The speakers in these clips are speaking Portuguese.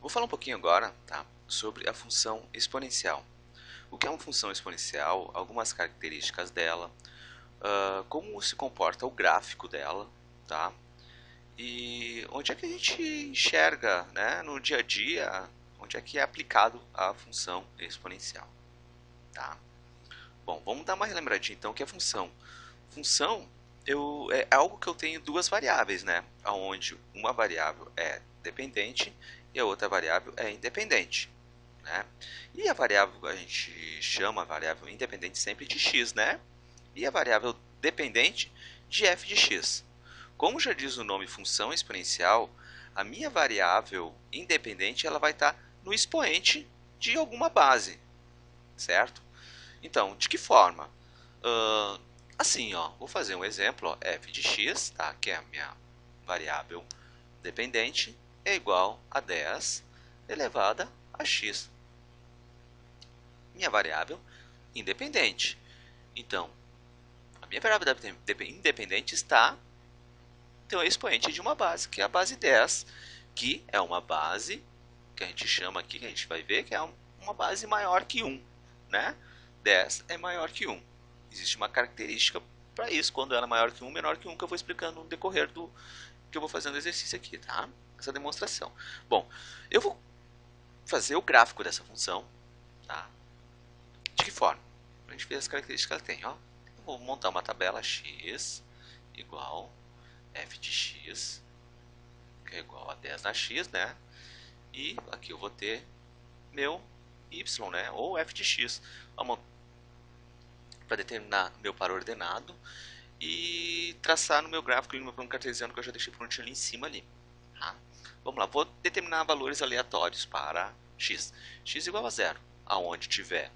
Vou falar um pouquinho agora, tá, sobre a função exponencial. O que é uma função exponencial, algumas características dela, como se comporta o gráfico dela, tá? E onde é que a gente enxerga, né, no dia a dia, onde é que é aplicado a função exponencial, tá? Bom, vamos dar uma relembradinha então o que é função. Função é algo que eu tenho duas variáveis, né? Onde uma variável é dependente e a outra variável é independente, né? E a variável a gente chama a variável independente sempre de x, né? E a variável dependente de f de x. Como já diz o nome função exponencial, a minha variável independente ela vai estar no expoente de alguma base, certo? Então, de que forma? Uh, assim, ó, vou fazer um exemplo, ó, f de x, tá, que é a minha variável dependente, é igual a 10 elevada a x. Minha variável independente. Então, a minha variável independente está no expoente de uma base, que é a base 10, que é uma base que a gente chama aqui, que a gente vai ver, que é uma base maior que 1, né? 10 é maior que 1. Existe uma característica para isso, quando ela é maior que 1, menor que 1, que eu vou explicando no decorrer do que eu vou fazendo o exercício aqui, tá? Essa demonstração. Bom, eu vou fazer o gráfico dessa função, tá? De que forma? Para a gente ver as características que ela tem, ó. Eu vou montar uma tabela x igual f de x, que é igual a 10 na x, né? E aqui eu vou ter meu y, né? Ou f de x. Vamos para determinar meu par ordenado e traçar no meu gráfico, no meu plano cartesiano que eu já deixei prontinho ali em cima ali. Tá? Vamos lá, vou determinar valores aleatórios para x. X igual a zero. Aonde tiver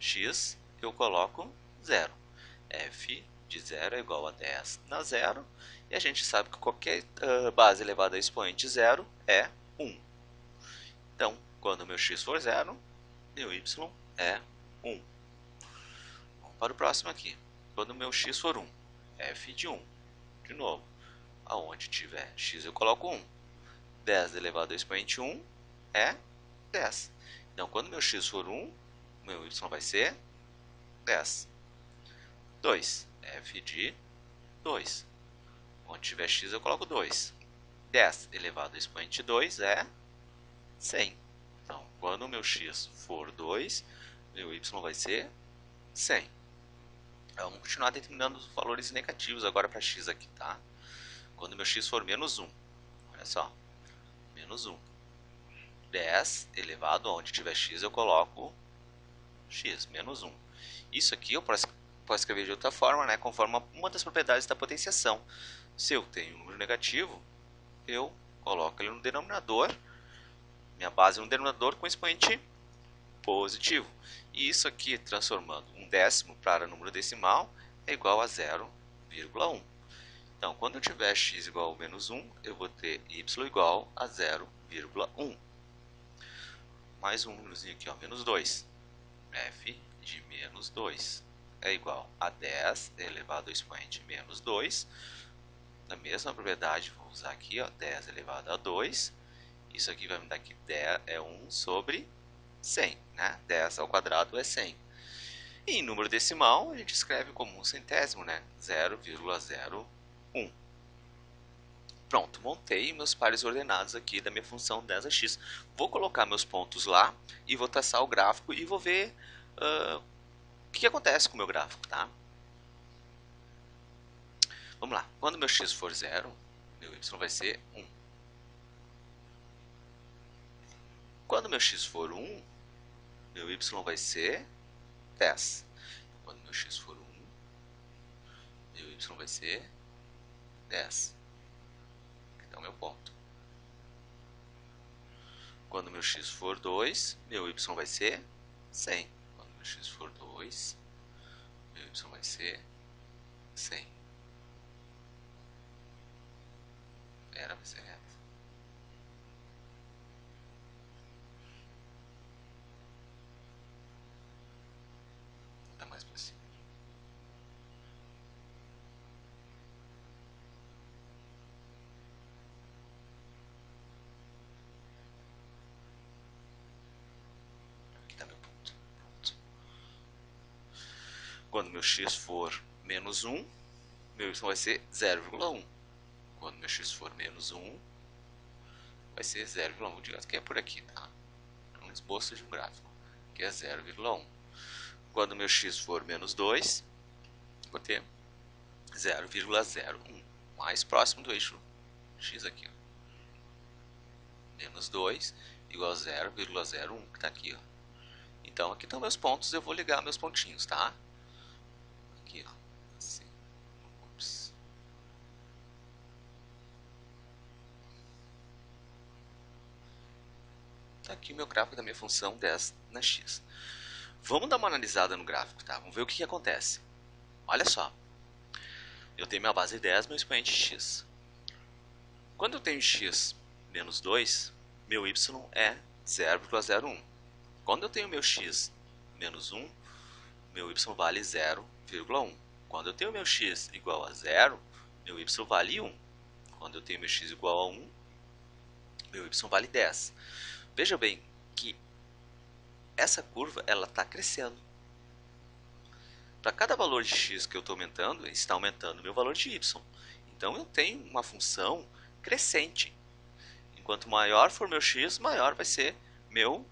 x, eu coloco zero. F de zero é igual a 10 na zero. E a gente sabe que qualquer base elevada a expoente zero é 1. Então, quando meu x for zero, meu y é 1. Vamos para o próximo aqui. Quando meu x for 1, f de 1. De novo, aonde tiver x eu coloco 1. 10 elevado a expoente 1 é 10. Então, quando meu x for 1, meu y vai ser 10. 2, f de 2. Onde tiver x eu coloco 2. 10 elevado a expoente 2 é 100. Então, quando o meu x for 2, meu y vai ser 100. Vamos continuar determinando os valores negativos agora para x aqui, tá? Quando meu x for menos 1, olha só, menos 1. 10 elevado a onde tiver x eu coloco x, menos 1. Isso aqui eu posso escrever de outra forma, né, conforme uma das propriedades da potenciação. Se eu tenho um número negativo, eu coloco ele no denominador, minha base no denominador com expoente positivo. E isso aqui, transformando um décimo para número decimal, é igual a 0,1. Então, quando eu tiver x igual a menos 1, eu vou ter y igual a 0,1. Mais um númerozinho aqui, ó, menos 2. F de menos 2 é igual a 10 elevado ao expoente menos 2. Na mesma propriedade, vou usar aqui, ó, 10 elevado a 2. Isso aqui vai me dar que 10 é 1 sobre 100, né? 10 ao quadrado é 100. E em número decimal, a gente escreve como um centésimo, né? 0,01. Pronto, montei meus pares ordenados aqui da minha função 10x. Vou colocar meus pontos lá e vou traçar o gráfico e vou ver o que acontece com o meu gráfico, tá? Vamos lá, quando meu x for 0, meu y vai ser 1. Quando meu x for 1, meu y vai ser 10. Quando meu x for 1, meu y vai ser 10. Então, meu ponto. Quando meu x for 2, meu y vai ser 100. Quando meu x for 2, meu y vai ser 100. Era, vai ser reto. Dá mais pra cima. Quando meu x for menos 1, meu y vai ser 0,1. Quando meu x for menos 1, vai ser 0,1. Digamos que é por aqui, tá? É um esboço de um gráfico, que é 0,1. Quando meu x for menos 2, vou ter 0,01, mais próximo do eixo x aqui. Ó. Menos 2 igual a 0,01, que está aqui. Ó. Então, aqui estão meus pontos, eu vou ligar meus pontinhos, tá? Aqui, ó. Assim. Ups. Tá aqui o meu gráfico da minha função 10 na x. Vamos dar uma analisada no gráfico, tá? Vamos ver o que acontece. Olha só. Eu tenho minha base 10, meu expoente x. Quando eu tenho x menos 2, meu y é 0,01. Quando eu tenho meu x menos 1, meu y vale 0,1. Quando eu tenho meu x igual a 0, meu y vale 1. Quando eu tenho meu x igual a 1, meu y vale 10. Veja bem que essa curva está crescendo. Para cada valor de x que eu estou aumentando, está aumentando o meu valor de y. Então eu tenho uma função crescente. Enquanto maior for meu x, maior vai ser meu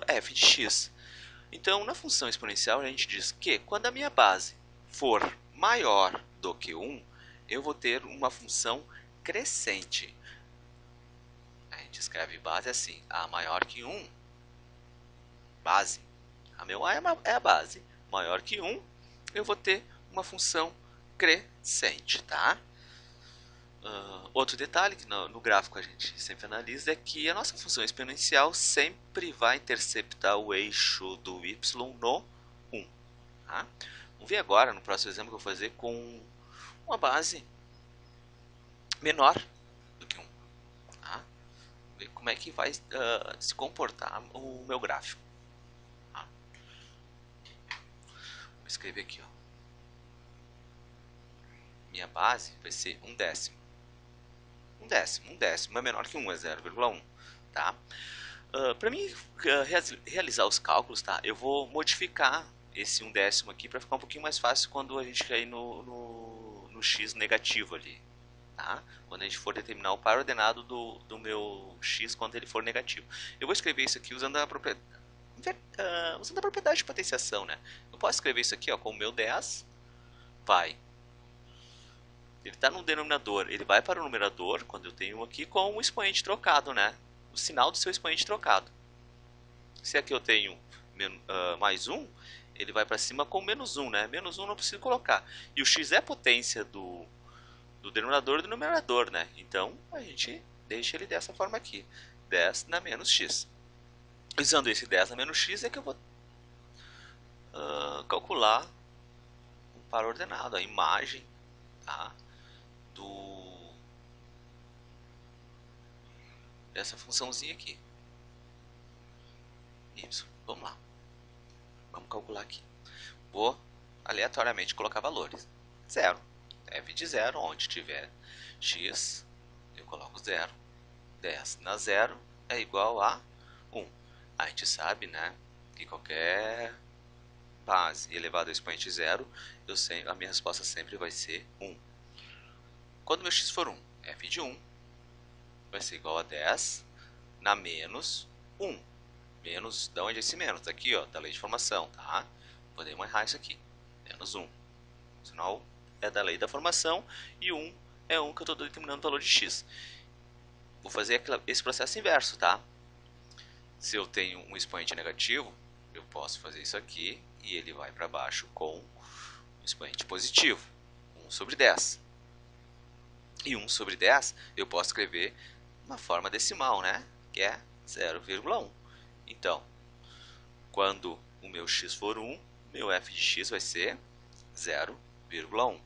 f de x. Então, na função exponencial, a gente diz que quando a minha base for maior do que 1, eu vou ter uma função crescente. A gente escreve base assim, a maior que 1, base. A meu a é a base. Maior que 1, eu vou ter uma função crescente, tá? Outro detalhe que no gráfico a gente sempre analisa é que a nossa função exponencial sempre vai interceptar o eixo do y no 1. Tá? Vamos ver agora, no próximo exemplo que eu vou fazer, com uma base menor do que 1. Tá? Vamos ver como é que vai se comportar o meu gráfico. Tá? Vou escrever aqui. Ó. Minha base vai ser 1/10. 1/10 é menor que 1, é 0,1. Tá? Para mim realizar os cálculos, tá? Eu vou modificar esse 1/10 aqui para ficar um pouquinho mais fácil quando a gente cair no x negativo ali. Tá? Quando a gente for determinar o par ordenado do meu x quando ele for negativo. Eu vou escrever isso aqui usando a propriedade de potenciação. Né? Eu posso escrever isso aqui ó, como meu 10 vai. Ele está no denominador, ele vai para o numerador, quando eu tenho aqui, com o expoente trocado, né? O sinal do seu expoente trocado. Se aqui eu tenho mais 1, ele vai para cima com menos 1, né? Menos 1 não preciso colocar. E o x é potência do denominador e do numerador, né? Então, a gente deixa ele dessa forma aqui. 10 na menos x. Usando esse 10 na menos x é que eu vou calcular o par ordenado, a imagem, tá? Dessa funçãozinha aqui. Y. Vamos lá. Vamos calcular aqui. Vou aleatoriamente colocar valores. 0. F de 0, onde tiver x, eu coloco 0. 10 na 0 é igual a 1. A gente sabe, né, que qualquer base elevado ao expoente 0, a minha resposta sempre vai ser 1. Quando meu x for 1, f de 1 vai ser igual a 10 na menos 1. Menos, de onde é esse menos? Aqui, ó, da lei de formação, tá? Podemos errar isso aqui. Menos 1. O sinal é da lei da formação e 1 é 1 que eu estou determinando o valor de x. Vou fazer esse processo inverso, tá? Se eu tenho um expoente negativo, eu posso fazer isso aqui e ele vai para baixo com um expoente positivo. 1 sobre 10. E 1 sobre 10 eu posso escrever uma forma decimal, né? Que é 0,1. Então, quando o meu x for 1, meu f de x vai ser 0,1.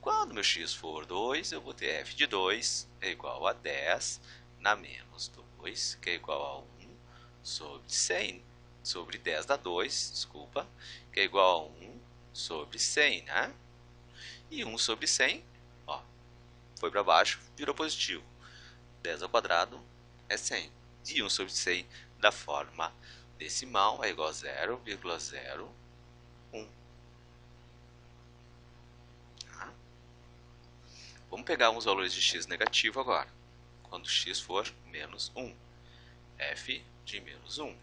Quando meu x for 2, eu vou ter f de 2 é igual a 10 na menos 2, que é igual a 1 sobre 100. Sobre 10 dá 2, desculpa, que é igual a 1 sobre 100, né? E 1 sobre 100, ó, foi para baixo, virou positivo. 10 ao quadrado é 100. E 1 sobre 100 da forma decimal é igual a 0,01. Vamos pegar uns valores de x negativo agora. Quando x for menos 1. f de menos 1.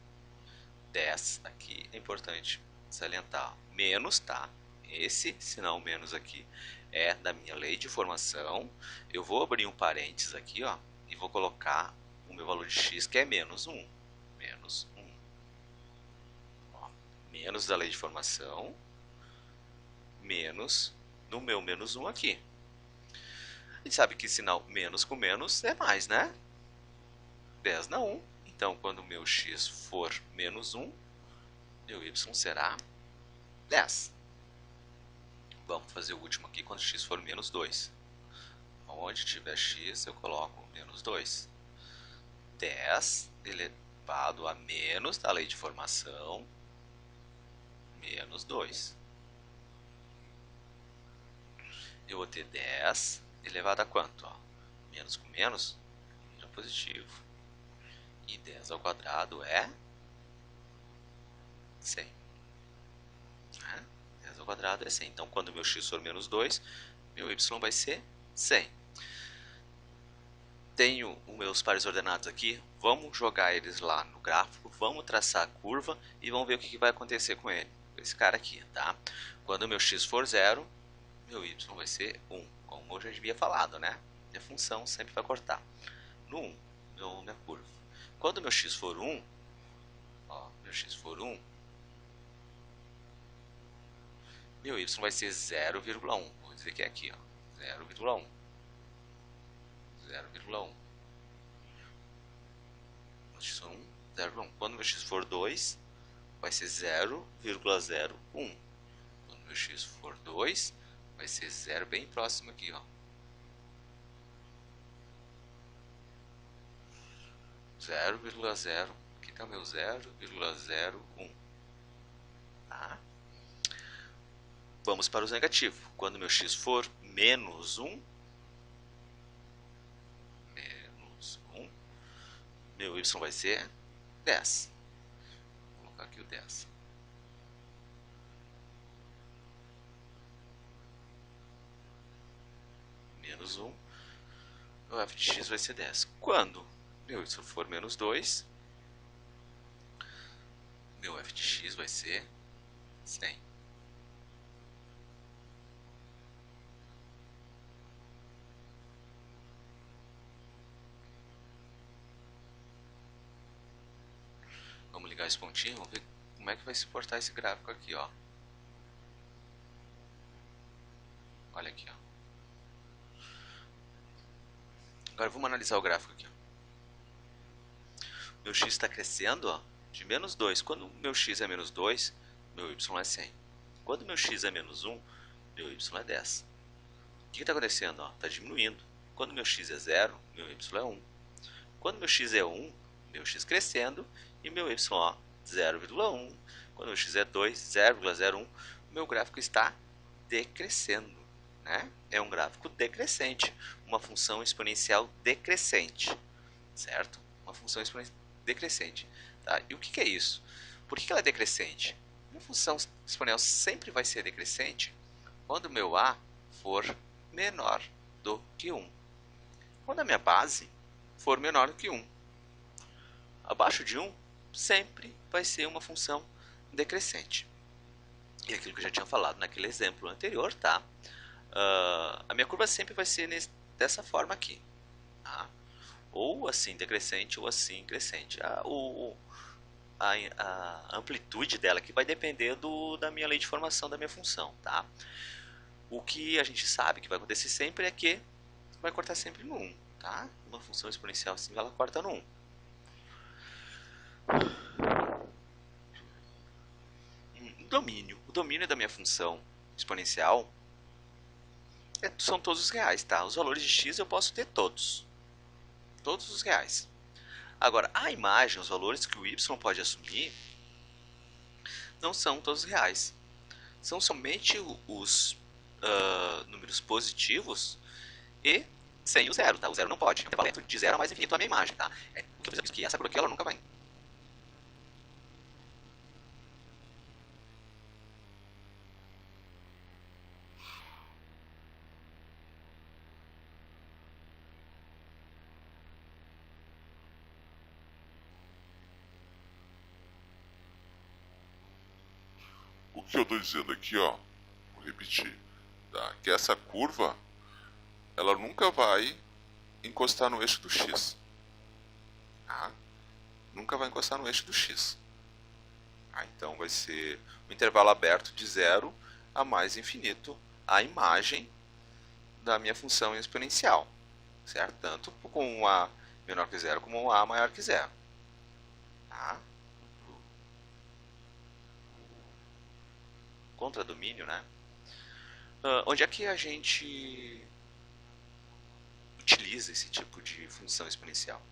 10, aqui é importante salientar. Menos, tá? Esse sinal menos aqui é da minha lei de formação. Eu vou abrir um parênteses aqui, ó, e vou colocar o meu valor de x, que é menos 1. Menos 1. Ó, menos da lei de formação, menos no meu menos 1 aqui. A gente sabe que sinal menos com menos é mais, né? 10 na 1. Então, quando o meu x for menos 1, meu y será 10. Vamos fazer o último aqui quando x for menos 2. Onde tiver x, eu coloco menos 2. 10 elevado a menos da lei de formação, menos 2. Eu vou ter 10 elevado a quanto? Ó? Menos com menos vira positivo. E 10 ao quadrado é 100. 10 ao quadrado é 100. Então, quando meu x for menos 2, meu y vai ser 100. Tenho os meus pares ordenados aqui. Vamos jogar eles lá no gráfico. Vamos traçar a curva e vamos ver o que vai acontecer com ele. Esse cara aqui, tá? Quando meu x for 0, meu y vai ser 1. Como eu já havia falado, né? Minha função sempre vai cortar. No 1, minha curva. Quando meu x for 1, ó, meu x for 1, meu y vai ser 0,1. Vou dizer que é aqui, ó, 0,1. 0,1. X for 1, 0,1. Quando meu x for 2, vai ser 0,01. Quando meu x for 2, vai ser 0 bem próximo aqui, ó. 0,0. Aqui está o meu 0,01. Tá? Vamos para os negativos. Quando meu x for menos 1, meu y vai ser 10. Vou colocar aqui o 10. Menos 1, meu f de x vai ser 10. Quando meu y for menos 2, meu f de x vai ser 100. Vamos ligar esse pontinho, vamos ver como é que vai se portar esse gráfico aqui, ó. Olha aqui, ó. Agora vamos analisar o gráfico aqui, ó. Meu x está crescendo, ó, de menos 2. Quando meu x é menos 2, meu y é 100. Quando meu x é menos 1, meu y é 10. O que está acontecendo? Está diminuindo. Quando meu x é 0, meu y é 1. Quando meu x é 1, meu x crescendo, e meu y, ó, 0,1. Quando meu x é 2, 0,01, meu gráfico está decrescendo, né? É um gráfico decrescente, uma função exponencial decrescente, certo? Uma função exponencial decrescente. Tá? E o que é isso? Por que ela é decrescente? Uma função exponencial sempre vai ser decrescente quando o meu a for menor do que 1. Quando a minha base for menor do que 1. Abaixo de 1 sempre vai ser uma função decrescente. E aquilo que eu já tinha falado naquele exemplo anterior, tá? A minha curva sempre vai ser dessa forma aqui. Tá? Ou assim decrescente ou assim crescente. A amplitude dela aqui vai depender da minha lei de formação da minha função. Tá? O que a gente sabe que vai acontecer sempre é que vai cortar sempre no 1. Tá? Uma função exponencial assim ela corta no 1. O domínio da minha função exponencial são todos os reais, tá? Os valores de x eu posso ter todos os reais. Agora, a imagem, os valores que o y pode assumir, não são todos reais. São somente os números positivos e sem o zero, tá? O zero não pode. É um valor de 0 a mais infinito a minha imagem, tá? O que eu fiz aqui, essa cor aqui, ela nunca vai. que eu estou dizendo aqui, ó, vou repetir, tá? Que essa curva, ela nunca vai encostar no eixo do x, tá? Nunca vai encostar no eixo do x. Então vai ser um intervalo aberto de 0 a mais infinito a imagem da minha função exponencial, certo? Tanto com um a menor que zero como um a maior que zero. Tá? Contradomínio, né? Onde é que a gente utiliza esse tipo de função exponencial?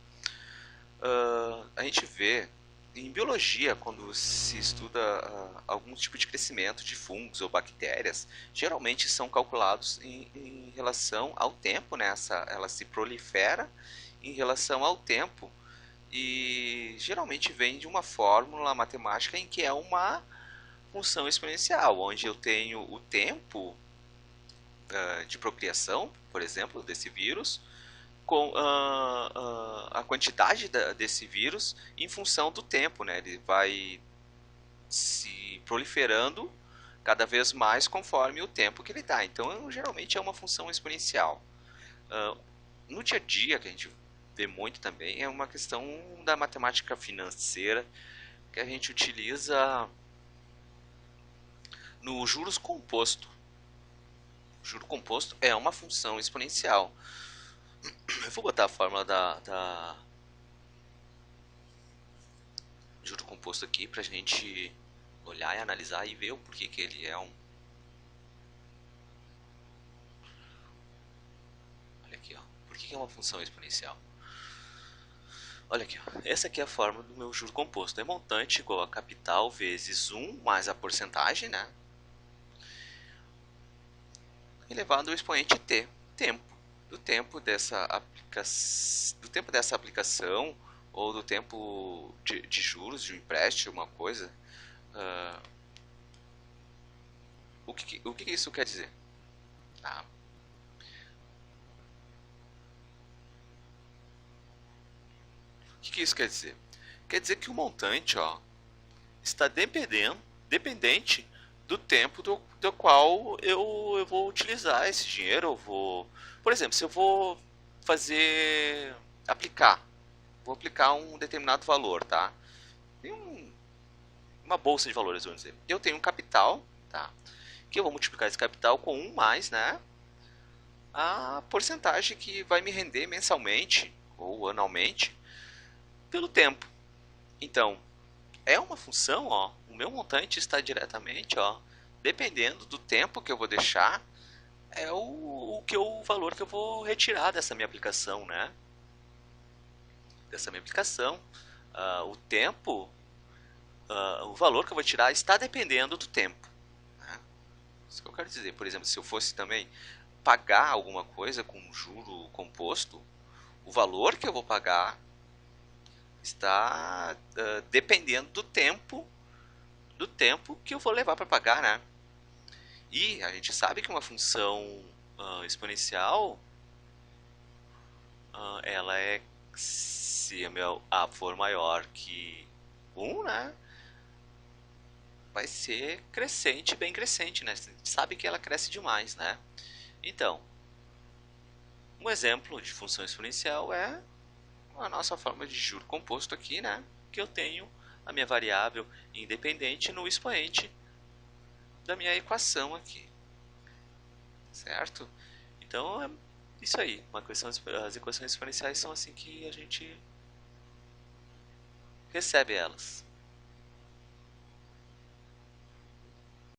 A gente vê em biologia, quando se estuda algum tipo de crescimento de fungos ou bactérias, geralmente são calculados em relação ao tempo, né? Ela se prolifera em relação ao tempo e geralmente vem de uma fórmula matemática em que é uma função exponencial, onde eu tenho o tempo de procriação, por exemplo, desse vírus, com a quantidade desse vírus em função do tempo, né? Ele vai se proliferando cada vez mais conforme o tempo que ele dá. Então, geralmente é uma função exponencial. No dia a dia, que a gente vê muito também, é uma questão da matemática financeira que a gente utiliza no juros composto. O juro composto é uma função exponencial. Eu vou botar a fórmula da juro composto aqui para a gente olhar e analisar e ver o porquê que ele é um. Olha aqui, ó. Por que é uma função exponencial? Olha aqui, ó. Essa aqui é a fórmula do meu juro composto. É montante igual a capital vezes 1 mais a porcentagem, né? Elevado ao expoente t, tempo. Do tempo dessa aplicação ou do tempo de juros de um empréstimo, uma coisa. O que isso quer dizer? Tá? O que isso quer dizer? Quer dizer que o montante, ó, está dependente do tempo do qual eu vou utilizar esse dinheiro. Por exemplo, se eu vou vou aplicar um determinado valor, tá? Tem uma bolsa de valores, vamos dizer. Eu tenho um capital, tá? Que eu vou multiplicar esse capital com 1 mais, né? A porcentagem que vai me render mensalmente ou anualmente pelo tempo. Então, é uma função, ó, o meu montante está diretamente, ó, dependendo do tempo que eu vou deixar, é o valor que eu vou retirar dessa minha aplicação, né? Dessa minha aplicação, o tempo, o valor que eu vou tirar está dependendo do tempo. Né? Isso que eu quero dizer. Por exemplo, se eu fosse também pagar alguma coisa com juro composto, o valor que eu vou pagar está dependendo do tempo que eu vou levar para pagar, né? E a gente sabe que uma função exponencial, ela é, se a for maior que 1, né? Vai ser crescente, bem crescente, né? A gente sabe que ela cresce demais, né? Então, um exemplo de função exponencial é a nossa forma de juro composto aqui, né? Que eu tenho a minha variável independente no expoente da minha equação aqui, certo? Então é isso aí. As equações exponenciais são assim que a gente recebe elas.